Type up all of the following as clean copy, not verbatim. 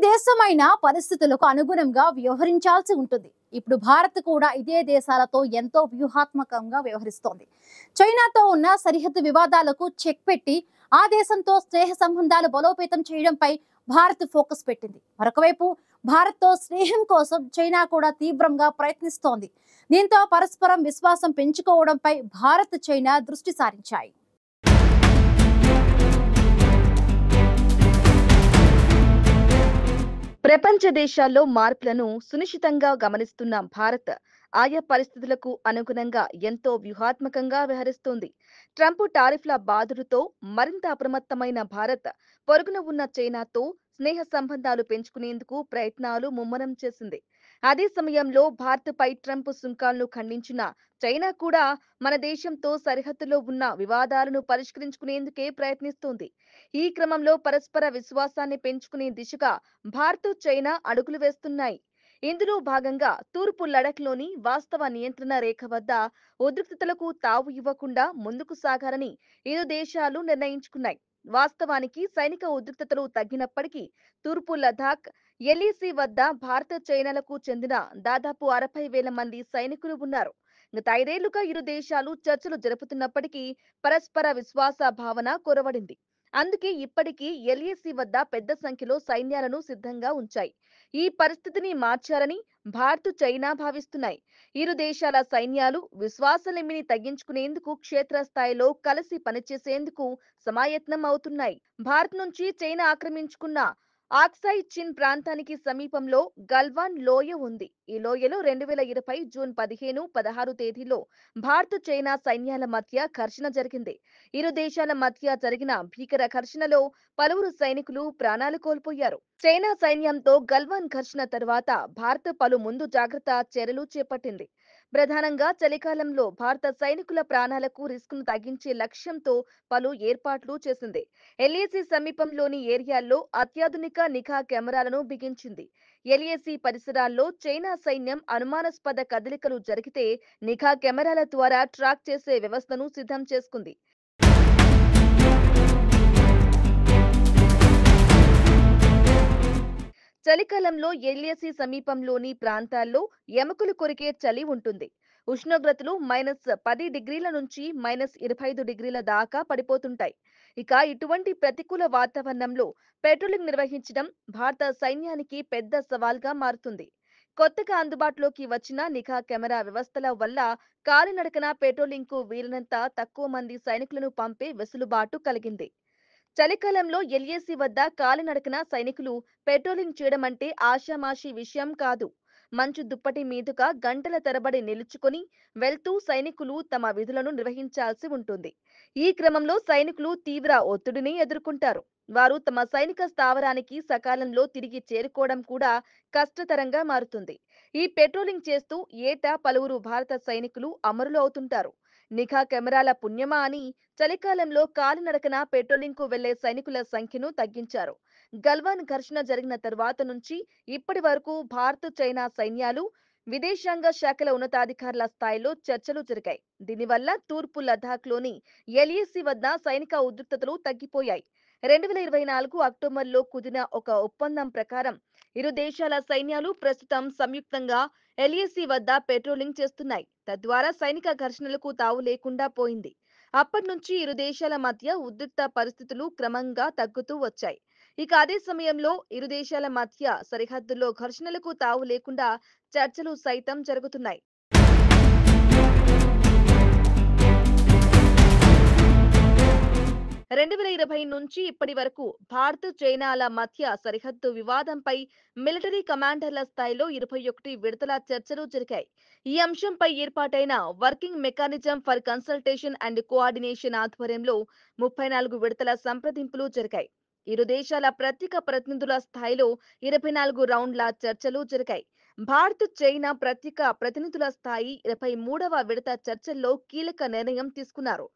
దేశమైనా పరిస్థితులకు అనుగుణంగా వ్యవహరించాల్సి ఉంటుంది. ఇప్పుడు భారత్ కూడా ఇదే దేశాలతో ఎంతో వ్యూహాత్మకంగా వ్యవహరిస్తోంది. చైనాతో ఉన్న సరిహద్దు వివాదాలకు చెక్ పెట్టి ఆ దేశంతో స్నేహ సంబంధాలు బలోపేతం చేయడంపై భారత్ ఫోకస్ పెట్టింది. మరొకవైపు భారత్తో స్నేహం కోసం చైనా కూడా తీవ్రంగా ప్రయత్నిస్తోంది. దీంతో పరస్పరం విశ్వాసం పెంచుకోవడంపై భారత్ చైనా దృష్టి సారించాయి. ప్రపంచ దేశాల్లో మార్పులను సునిశ్చితంగా గమనిస్తున్న భారత్ ఆయా పరిస్థితులకు అనుగుణంగా ఎంతో వ్యూహాత్మకంగా వ్యవహరిస్తోంది. ట్రంప్ టారిఫ్ల బాధుడుతో మరింత అప్రమత్తమైన భారత్ పొరుగున ఉన్న చైనాతో స్నేహ సంబంధాలు పెంచుకునేందుకు ప్రయత్నాలు ముమ్మరం చేసింది. అదే సమయంలో భారత్పై ట్రంప్ సుంకాలను ఖండించిన చైనా కూడా మన దేశంతో సరిహద్దులో ఉన్న వివాదాలను పరిష్కరించుకునేందుకే ప్రయత్నిస్తోంది. ఈ క్రమంలో పరస్పర విశ్వాసాన్ని పెంచుకునే దిశగా భారత్ చైనా అడుగులు వేస్తున్నాయి. ఇందులో భాగంగా తూర్పు లడఖ్లోని వాస్తవ నియంత్రణ రేఖ వద్ద ఉద్రిక్తతలకు తావు ఇవ్వకుండా ముందుకు సాగాలని ఇరు దేశాలు నిర్ణయించుకున్నాయి. వాస్తవానికి సైనిక ఉద్రిక్తతలు తగ్గినప్పటికీ తూర్పు లదాఖ్ ఎల్ఏసీ వద్ద భారత చైనాలకు చెందిన దాదాపు 60,000 మంది సైనికులు ఉన్నారు. గత 5 ఏళ్లుగా ఇరు దేశాలు చర్చలు జరుపుతున్నప్పటికీ పరస్పర విశ్వాస భావన కొరవడింది. అందుకే ఇప్పటికీ ఎల్ఏసీ వద్ద పెద్ద సంఖ్యలో సైన్యాలను సిద్ధంగా ఉంచాయి. ఈ పరిస్థితిని మార్చాలని భారత్ చైనా భావిస్తున్నాయి. ఇరు దేశాల సైన్యాలు విశ్వాసలేమిని తగ్గించుకునేందుకు క్షేత్రస్థాయిలో కలిసి పనిచేసేందుకు సమాయత్నం అవుతున్నాయి. భారత్ నుంచి చైనా ఆక్రమించుకున్న ఆక్సాయ్ చిన్ ప్రాంతానికి సమీపంలో గల్వాన్ లోయ ఉంది. ఈ లోయలో 2020 జూన్ 15-16 తేదీల్లో భారత్ చైనా సైన్యాల మధ్య ఘర్షణ జరిగింది. ఇరు దేశాల మధ్య జరిగిన భీకర ఘర్షణలో పలువురు సైనికులు ప్రాణాలు కోల్పోయారు. చైనా సైన్యంతో గల్వాన్ ఘర్షణ తర్వాత భారత్ పలు ముందు జాగ్రత్త చర్యలు చేపట్టింది. ప్రధానంగా చలికాలంలో భారత సైనికుల ప్రాణాలకు రిస్క్ను తగ్గించే లక్ష్యంతో పలు ఏర్పాట్లు చేసింది. ఎల్ఏసీ సమీపంలోని ఏరియాల్లో అత్యాధునిక నిఘా కెమెరాలను బిగించింది. ఎల్ఏసీ పరిసరాల్లో చైనా సైన్యం అనుమానాస్పద కదలికలు జరిగితే నిఘా కెమెరాల ద్వారా ట్రాక్ చేసే వ్యవస్థను సిద్ధం చేసుకుంది. చలికాలంలో ఎల్ఏసీ సమీపంలోని ప్రాంతాల్లో ఎముకలు కొరికే చలి ఉంటుంది. ఉష్ణోగ్రతలు -10 డిగ్రీల నుంచి -25 డిగ్రీల దాకా పడిపోతుంటాయి. ఇక ఇటువంటి ప్రతికూల వాతావరణంలో పెట్రోలింగ్ నిర్వహించడం భారత సైన్యానికి పెద్ద సవాల్గా మారుతుంది. కొత్తగా అందుబాటులోకి వచ్చిన నిఘా కెమెరా వ్యవస్థల వల్ల కాలినడకన పెట్రోలింగ్కు వీలైనంత తక్కువ మంది సైనికులను పంపే వెసులుబాటు కలిగింది. చలికాలంలో ఎల్ఏసీ వద్ద కాలినడకన సైనికులు పెట్రోలింగ్ చేయడం అంటే ఆషామాషీ విషయం కాదు. మంచు దుప్పటి మీదుగా గంటల తరబడి నిలుచుకొని వెళ్తూ సైనికులు తమ విధులను నిర్వహించాల్సి ఉంటుంది. ఈ క్రమంలో సైనికులు తీవ్ర ఒత్తిడిని ఎదుర్కొంటారు. వారు తమ సైనిక స్థావరానికి సకాలంలో తిరిగి చేరుకోవడం కూడా కష్టతరంగా మారుతుంది. ఈ పెట్రోలింగ్ చేస్తూ ఏటా పలువురు భారత సైనికులు అమరులు అవుతుంటారు. నిఘా కెమెరాల పుణ్యమా అని చలికాలంలో కాలినడకన పెట్రోలింగ్కు వెళ్లే సైనికుల సంఖ్యను తగ్గించారు. గల్వాన్ ఘర్షణ జరిగిన తర్వాత నుంచి ఇప్పటి వరకు భారత్ చైనా సైన్యాలు విదేశాంగ శాఖల ఉన్నతాధికారుల స్థాయిలో చర్చలు జరిగాయి. దీనివల్ల తూర్పు లదాఖ్లోని ఎల్ఏసీ వద్ద సైనిక ఉద్రిక్తతలు తగ్గిపోయాయి. 2024 అక్టోబర్లో కుదిరిన ఒక ఒప్పందం ప్రకారం ఇరు దేశాల సైన్యాలు ప్రస్తుతం సంయుక్తంగా ఎల్ఏసీ వద్ద పెట్రోలింగ్ చేస్తున్నాయి. తద్వారా సైనిక ఘర్షణలకు తావు లేకుండా పోయింది. అప్పటి నుంచి ఇరు దేశాల మధ్య ఉద్రిక్త పరిస్థితులు క్రమంగా తగ్గుతూ వచ్చాయి. ఇక అదే సమయంలో ఇరు దేశాల మధ్య సరిహద్దుల్లో ఘర్షణలకు తావు లేకుండా చర్చలు సైతం జరుగుతున్నాయి. 2020 నుంచి ఇప్పటి వరకు భారత్ చైనాల మధ్య సరిహద్దు వివాదంపై మిలిటరీ కమాండర్ల స్థాయిలో 21 విడతల చర్చలు జరిగాయి. ఈ అంశంపై ఏర్పాటైన working mechanism for consultation and coordination ఆధ్వర్యంలో 34 విడతల సంప్రదింపులు జరిగాయి. ఇరు దేశాల ప్రత్యేక ప్రతినిధుల స్థాయిలో 24 రౌండ్ల చర్చలు జరిగాయి. భారత్ చైనా ప్రత్యేక ప్రతినిధుల స్థాయి 23వ విడత చర్చల్లో కీలక నిర్ణయం తీసుకున్నారు.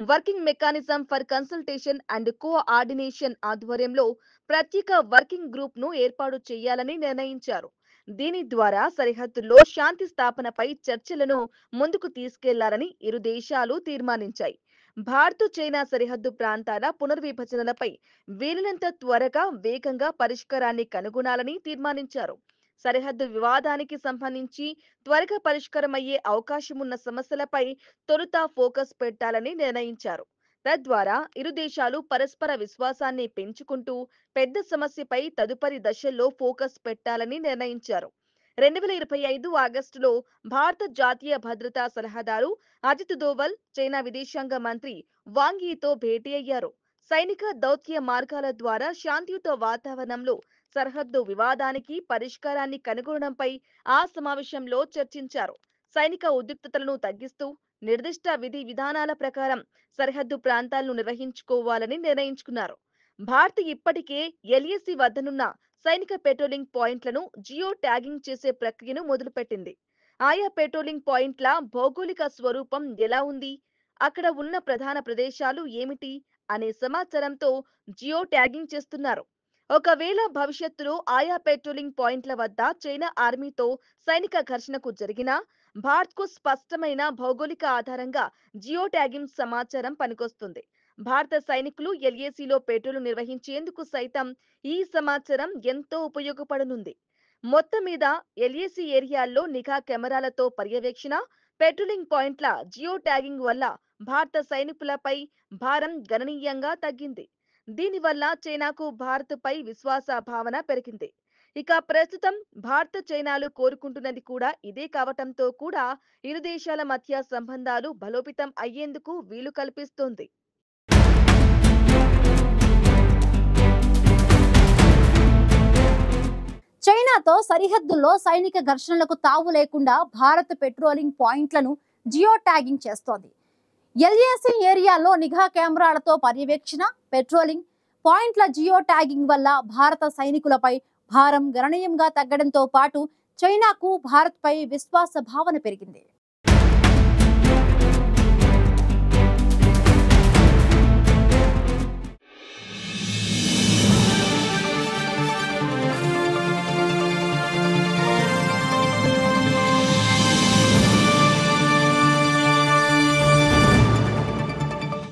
Working mechanism for consultation and coordination ఆధ్వర్యంలో ప్రత్యేక వర్కింగ్ గ్రూప్ ను ఏర్పాటు చేయాలని నిర్ణయించారు. దీని ద్వారా సరిహద్దుల్లో శాంతి స్థాపనపై చర్చలను ముందుకు తీసుకెళ్లాలని ఇరు దేశాలు తీర్మానించాయి. భారత్ చైనా సరిహద్దు ప్రాంతాల పునర్విభజనలపై వీలైనంత త్వరగా వేగంగా పరిష్కారాన్ని కనుగొనాలని తీర్మానించారు. సరిహద్దు వివాదానికి సంబంధించి త్వరగా పరిష్కారమయ్యే అవకాశమున్న సమస్యలపై తొలుత ఫోకస్ పెట్టాలని నిర్ణయించారు. తద్వారా ఇరు దేశాలు పరస్పర విశ్వాసాన్ని పెంచుకుంటూ పెద్ద సమస్యపై తదుపరి దశల్లో ఫోకస్ పెట్టాలని నిర్ణయించారు. 2025 ఆగస్టులో భారత జాతీయ భద్రతా సలహాదారు అజిత్ దోవల్ చైనా విదేశాంగ మంత్రి వాంగ్ యీతో భేటీ అయ్యారు. సైనిక దౌత్య మార్గాల ద్వారా శాంతియుత వాతావరణంలో సరిహద్దు వివాదానికి పరిష్కారాన్ని కనుగొనడంపై ఆ సమావేశంలో చర్చించారు. సైనిక ఉద్రిక్తతలను తగ్గిస్తూ నిర్దిష్ట విధి విధానాల ప్రకారం సరిహద్దు ప్రాంతాలను నిర్వహించుకోవాలని నిర్ణయించుకున్నారు. భారత్ ఇప్పటికే ఎల్ఏసీ వద్దనున్న సైనిక పెట్రోలింగ్ పాయింట్లను జియో ట్యాగింగ్ చేసే ప్రక్రియను మొదలుపెట్టింది. ఆయా పెట్రోలింగ్ పాయింట్ల భౌగోళిక స్వరూపం ఎలా ఉంది, అక్కడ ఉన్న ప్రధాన ప్రదేశాలు ఏమిటి అనే సమాచారంతో జియో ట్యాగింగ్ చేస్తున్నారు. ఒకవేళ భవిష్యత్తులో ఆయా పెట్రోలింగ్ పాయింట్ల వద్ద చైనా ఆర్మీతో సైనిక ఘర్షణకు జరిగినా భారత్కు స్పష్టమైన భౌగోళిక ఆధారంగా జియో ట్యాగింగ్ సమాచారం పనికొస్తుంది. భారత సైనికులు ఎల్ఏసీలో పెట్రోల్ నిర్వహించేందుకు సైతం ఈ సమాచారం ఎంతో ఉపయోగపడనుంది. మొత్తం మీద ఎల్ఏసీ ఏరియాల్లో నిఘా కెమెరాలతో పర్యవేక్షణ, పెట్రోలింగ్ పాయింట్ల జియో ట్యాగింగ్ వల్ల భారత సైనికులపై భారం గణనీయంగా తగ్గింది. దీనివల్ల చైనాకు భారత్పై విశ్వాస భావన పెరిగింది. ఇక ప్రస్తుతం భారత చైనాలు కోరుకుంటున్నది కూడా ఇదే కావటంతో కూడా ఇరు దేశాల మధ్య సంబంధాలు బలోపేతం అయ్యేందుకు వీలు కల్పిస్తోంది. చైనాతో సరిహద్దుల్లో సైనిక ఘర్షణలకు తావు లేకుండా భారత్ పెట్రోలింగ్ పాయింట్లను జియో ట్యాగింగ్ చేస్తోంది. ఎల్ఏసీ ఏరియాలో నిఘా కెమెరాలతో పర్యవేక్షణ, పెట్రోలింగ్ పాయింట్ల జియో ట్యాగింగ్ వల్ల భారత సైనికులపై భారం గణనీయంగా తగ్గడంతో పాటు చైనాకు భారత్పై విశ్వాస భావన పెరిగింది.